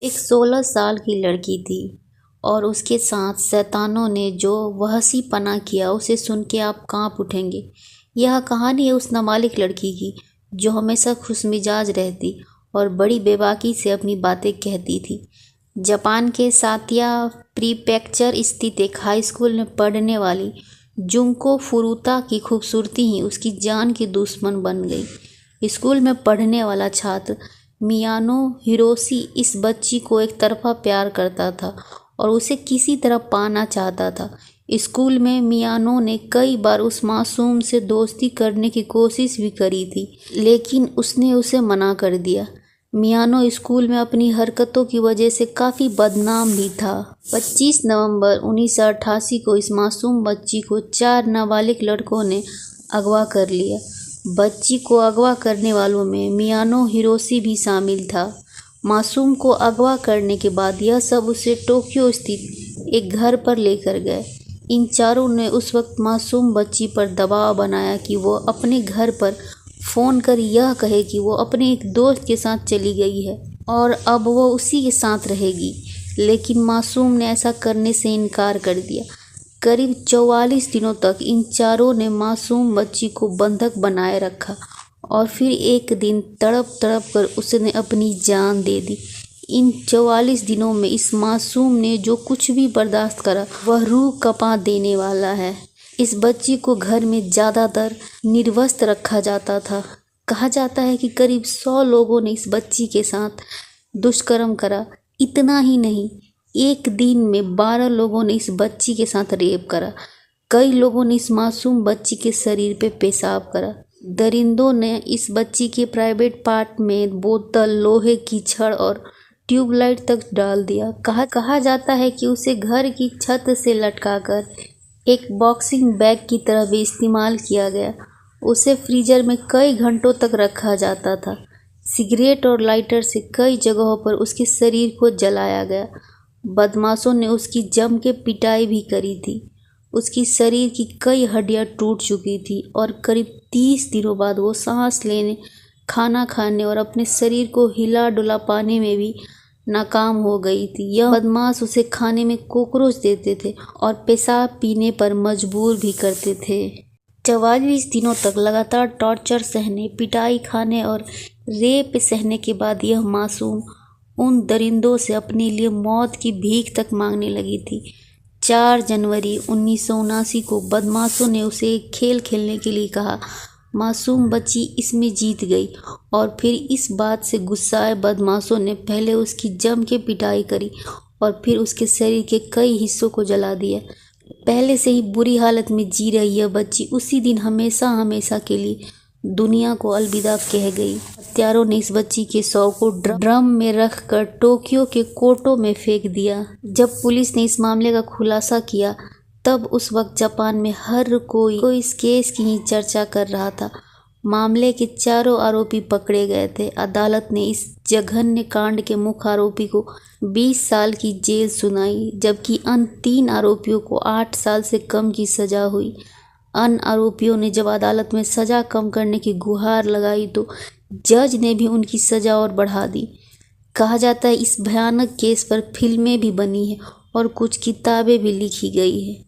एक 16 साल की लड़की थी और उसके साथ शैतानों ने जो वहशीपना किया उसे सुन के आप कांप उठेंगे। यह कहानी है उस नाबालिग लड़की की जो हमेशा खुशमिजाज रहती और बड़ी बेबाकी से अपनी बातें कहती थी। जापान के सातिया प्रीफेक्चर स्थित एक हाई स्कूल में पढ़ने वाली जुंको फुरुता की खूबसूरती ही उसकी जान की दुश्मन बन गई। स्कूल में पढ़ने वाला छात्र मियानो हिरोशी इस बच्ची को एक तरफा प्यार करता था और उसे किसी तरह पाना चाहता था। स्कूल में मियानो ने कई बार उस मासूम से दोस्ती करने की कोशिश भी करी थी, लेकिन उसने उसे मना कर दिया। मियानो स्कूल में अपनी हरकतों की वजह से काफ़ी बदनाम भी था। 25 नवंबर 1988 को इस मासूम बच्ची को 4 नाबालिग लड़कों ने अगवा कर लिया। बच्ची को अगवा करने वालों में मियानो हिरोशी भी शामिल था। मासूम को अगवा करने के बाद यह सब उसे टोक्यो स्थित एक घर पर लेकर गए। इन चारों ने उस वक्त मासूम बच्ची पर दबाव बनाया कि वो अपने घर पर फ़ोन कर यह कहे कि वो अपने एक दोस्त के साथ चली गई है और अब वो उसी के साथ रहेगी, लेकिन मासूम ने ऐसा करने से इनकार कर दिया। करीब 44 दिनों तक इन चारों ने मासूम बच्ची को बंधक बनाए रखा और फिर एक दिन तड़प तड़प कर उसने अपनी जान दे दी। इन 44 दिनों में इस मासूम ने जो कुछ भी बर्दाश्त करा वह रूह कँपा देने वाला है। इस बच्ची को घर में ज़्यादातर निर्वस्त्र रखा जाता था। कहा जाता है कि करीब 100 लोगों ने इस बच्ची के साथ दुष्कर्म करा। इतना ही नहीं, एक दिन में 12 लोगों ने इस बच्ची के साथ रेप करा। कई लोगों ने इस मासूम बच्ची के शरीर पे पेशाब करा। दरिंदों ने इस बच्ची के प्राइवेट पार्ट में बोतल, लोहे की छड़ और ट्यूबलाइट तक डाल दिया। कहा जाता है कि उसे घर की छत से लटकाकर एक बॉक्सिंग बैग की तरह भी इस्तेमाल किया गया। उसे फ्रीजर में कई घंटों तक रखा जाता था। सिगरेट और लाइटर से कई जगहों पर उसके शरीर को जलाया गया। बदमाशों ने उसकी जम के पिटाई भी करी थी। उसकी शरीर की कई हड्डियां टूट चुकी थी और करीब 30 दिनों बाद वो सांस लेने, खाना खाने और अपने शरीर को हिला डुला पाने में भी नाकाम हो गई थी। यह बदमाश उसे खाने में कॉकरोच देते थे और पेशाब पीने पर मजबूर भी करते थे। 44 दिनों तक लगातार टॉर्चर सहने, पिटाई खाने और रेप सहने के बाद यह मासूम उन दरिंदों से अपने लिए मौत की भीख तक मांगने लगी थी। 4 जनवरी 1979 को बदमाशों ने उसे एक खेल खेलने के लिए कहा। मासूम बच्ची इसमें जीत गई और फिर इस बात से गुस्साए बदमाशों ने पहले उसकी जम के पिटाई करी और फिर उसके शरीर के कई हिस्सों को जला दिया। पहले से ही बुरी हालत में जी रही यह बच्ची उसी दिन हमेशा हमेशा के लिए दुनिया को अलविदा कह गई। हत्यारों ने इस बच्ची के शव को ड्रम में रखकर टोक्यो के कोटो में फेंक दिया। जब पुलिस ने इस मामले का खुलासा किया तब उस वक्त जापान में हर कोई इस केस की ही चर्चा कर रहा था। मामले के चारों आरोपी पकड़े गए थे। अदालत ने इस जघन्य कांड के मुख्य आरोपी को 20 साल की जेल सुनाई, जबकि अन्य 3 आरोपियों को 8 साल से कम की सजा हुई। अन्य आरोपियों ने जब अदालत में सजा कम करने की गुहार लगाई तो जज ने भी उनकी सजा और बढ़ा दी। कहा जाता है इस भयानक केस पर फिल्में भी बनी हैं और कुछ किताबें भी लिखी गई हैं।